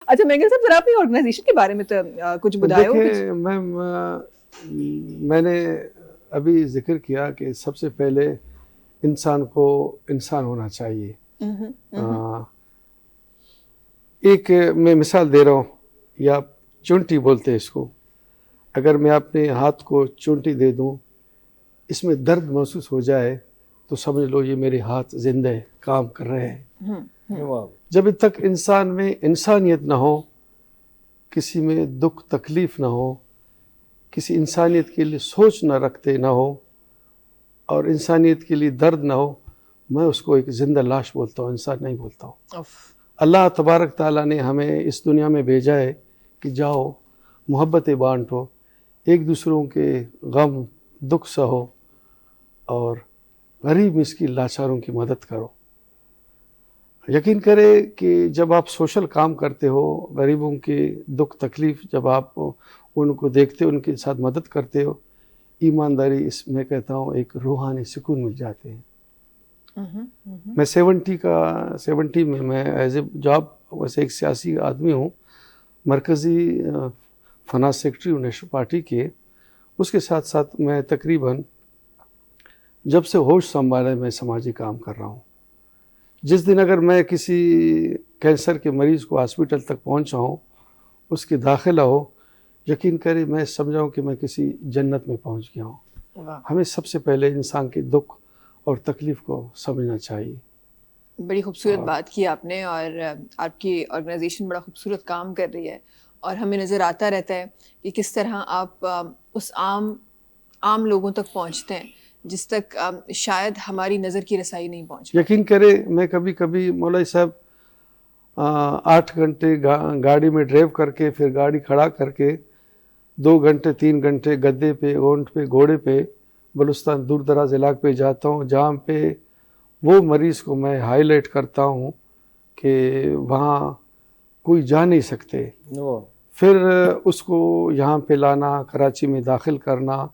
اچھا مینگل صاحب ذرا اپنی آرگنائزیشن کے بارے میں تو کچھ بتائیں. دیکھیں میم، میں نے ابھی ذکر کیا کہ سب سے پہلے انسان کو انسان ہونا چاہیے. ایک میں مثال دے رہا ہوں، یا چونٹی بولتے ہیں اس کو. اگر میں اپنے ہاتھ کو چونٹی دے دوں، اس میں درد محسوس ہو جائے تو سمجھ لو یہ میرے ہاتھ زندہ ہے، کام کر رہے ہیں. جب تک انسان میں انسانیت نہ ہو، کسی میں دکھ تکلیف نہ ہو، کسی انسانیت کے لیے سوچ نہ رکھتے نہ ہو، اور انسانیت کے لیے درد نہ ہو، میں اس کو ایک زندہ لاش بولتا ہوں، انسان نہیں بولتا ہوں. اللہ تبارک تعالیٰ نے ہمیں اس دنیا میں بھیجا ہے کہ جاؤ محبتیں بانٹو، ایک دوسروں کے غم دکھ سہو، اور غریب مسکین لاچاروں کی مدد کرو. یقین کرے کہ جب آپ سوشل کام کرتے ہو، غریبوں کے دکھ تکلیف جب آپ ان کو دیکھتے ہو، ان کے ساتھ مدد کرتے ہو، ایمانداری اس میں کہتا ہوں ایک روحانی سکون مل جاتے ہیں. میں 70 میں ایز اے جاب، ویسے ایک سیاسی آدمی ہوں، مرکزی فنانس سیکرٹری ہوں نیشنل پارٹی کے. اس کے ساتھ ساتھ میں تقریباً جب سے ہوش سنبھالا میں سماجی کام کر رہا ہوں. جس دن اگر میں کسی کینسر کے مریض کو ہاسپٹل تک پہنچا ہوں، اس کی داخلہ ہو، یقین کرے میں سمجھاؤں کہ میں کسی جنت میں پہنچ گیا ہوں. ہمیں سب سے پہلے انسان کے دکھ اور تکلیف کو سمجھنا چاہیے. بڑی خوبصورت بات کی آپ نے، اور آپ کی آرگنائزیشن بڑا خوبصورت کام کر رہی ہے، اور ہمیں نظر آتا رہتا ہے کہ کس طرح آپ اس عام لوگوں تک پہنچتے ہیں جس تک شاید ہماری نظر کی رسائی نہیں پہنچ. یقین کرے میں کبھی کبھی مولوی صاحب 8 گھنٹے گاڑی میں ڈرائیو کر کے، پھر گاڑی کھڑا کر کے 2 گھنٹے 3 گھنٹے گدے پہ، اونٹ پہ، گھوڑے پہ بلوچستان دور دراز علاقے پہ جاتا ہوں، جہاں پہ وہ مریض کو میں ہائی لائٹ کرتا ہوں کہ وہاں کوئی جا نہیں سکتے. پھر اس کو یہاں پہ لانا، کراچی میں داخل کرنا.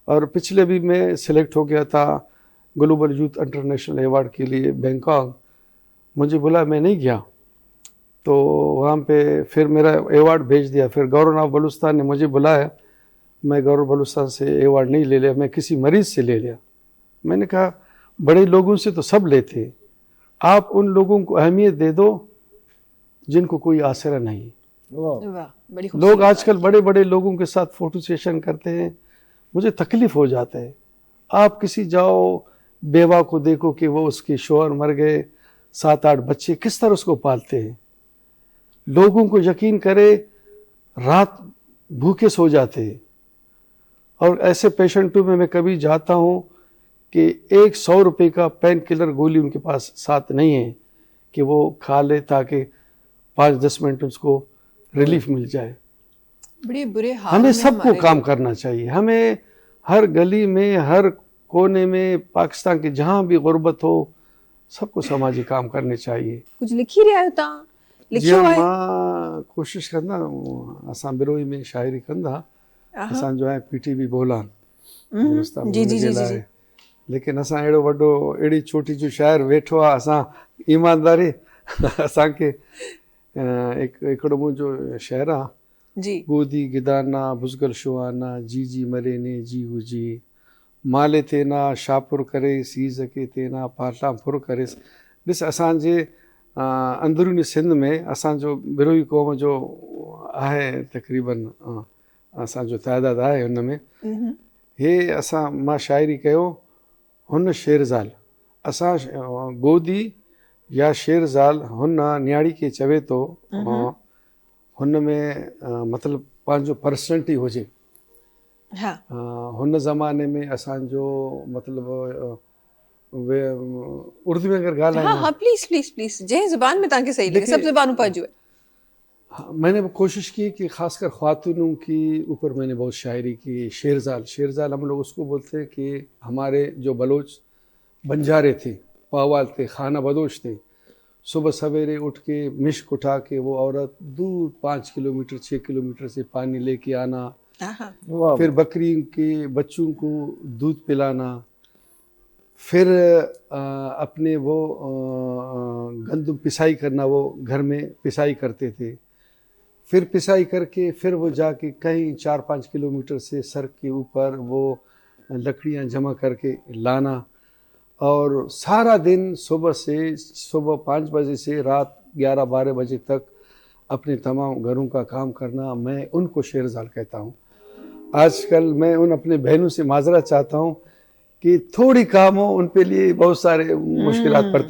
اور پچھلے بھی میں سلیکٹ ہو گیا تھا گلوبل یوتھ انٹرنیشنل ایوارڈ کے لیے بینکاک. مجھے بلا، میں نہیں گیا، تو وہاں پہ پھر میرا ایوارڈ بھیج دیا. پھر گورنر آف بلوچستان نے مجھے بلایا، میں گورنر بلوچستان سے ایوارڈ نہیں لے لیا، میں کسی مریض سے لے لیا. میں نے کہا بڑے لوگوں سے تو سب لیتے، آپ ان لوگوں کو اہمیت دے دو جن کو کوئی آسرا نہیں. لوگ آج کل بڑے بڑے لوگوں کے ساتھ فوٹو سیشن کرتے ہیں، مجھے تکلیف ہو جاتا ہے. آپ کسی جاؤ بیوہ کو دیکھو کہ وہ اس کے شوہر مر گئے، 7-8 بچے، کس طرح اس کو پالتے ہیں. لوگوں کو یقین کرے رات بھوکے سو جاتے ہیں. اور ایسے پیشنٹوں میں کبھی جاتا ہوں کہ 100 روپے کا پین کلر گولی ان کے پاس ساتھ نہیں ہے کہ وہ کھا لے تاکہ 5-10 منٹ اس کو ریلیف مل جائے. بڑے برے حال. ہمیں سب کو کام کرنا چاہیے. ہمیں ہر گلی میں، ہر کونے میں، پاکستان کے جہاں بھی غربت ہو، سب کو سماجی کام کرنے چاہیے. کچھ لکھی رہا ہوتا جی ماں کوشش کرنا اساں بروئی میں شاعری کندا، اساں جو ہے پی ٹی وی بولان جی لیکن اساں ایڑو وڈو ایڑی چھوٹی جو شاعر ویٹھو آ، اساں ایمانداری اساں کے ایک ایکڑو جو شعر آ جی گودی گدانا بزگل شوانا جی جی مرے نے جی گو جی مالے تینا شاپر کرے سیز کے تینا پارٹاں پھر کرے. ڈس اساں جے اندرونی سندھ میں اساں جو بروئی قوم جو ہے تقریباً اساں جو تعداد ہے ان میں ہے اساں ماں شاعری کہو ہن شیرزال اساں گودی یا شیرزال ہن نیاڑی کے چوے تو ہن میں مطلب پانچو پرسنٹ ہی ہوجے. ہن زمانے میں اساں جو مطلب اردو میں اگر گالا ہاں پلیز پلیز پلیز جے زبان میں تاکہ صحیح لگے، سب زبانوں پاجو ہے. میں نے کوشش کی کہ خاص کر خواتونوں کی اوپر میں نے بہت شاعری کی. شیرزال ہم لوگ اس کو بولتے ہیں کہ ہمارے جو بلوچ بنجارے تھے، پاوال تھے، خانہ بدوش تھے، صبح سویرے اٹھ کے مشک اٹھا کے وہ عورت دور 5 کلومیٹر 6 کلومیٹر سے پانی لے کے آنا، پھر بکری کے بچوں کو دودھ پلانا، پھر اپنے وہ گندم پسائی کرنا، وہ گھر میں پسائی کرتے تھے، پھر پسائی کر کے پھر وہ جا کے کہیں 4-5 کلومیٹر سے سڑک کے اوپر وہ لکڑیاں جمع کر کے لانا، اور سارا دن صبح 5 بجے سے رات 11-12 بجے تک اپنے تمام گھروں کا کام کرنا. میں ان کو شیرزال کہتا ہوں. آج کل میں ان اپنے بہنوں سے معذرت چاہتا ہوں کہ تھوڑی کام ہو ان پہ لیے بہت سارے مشکلات پڑتے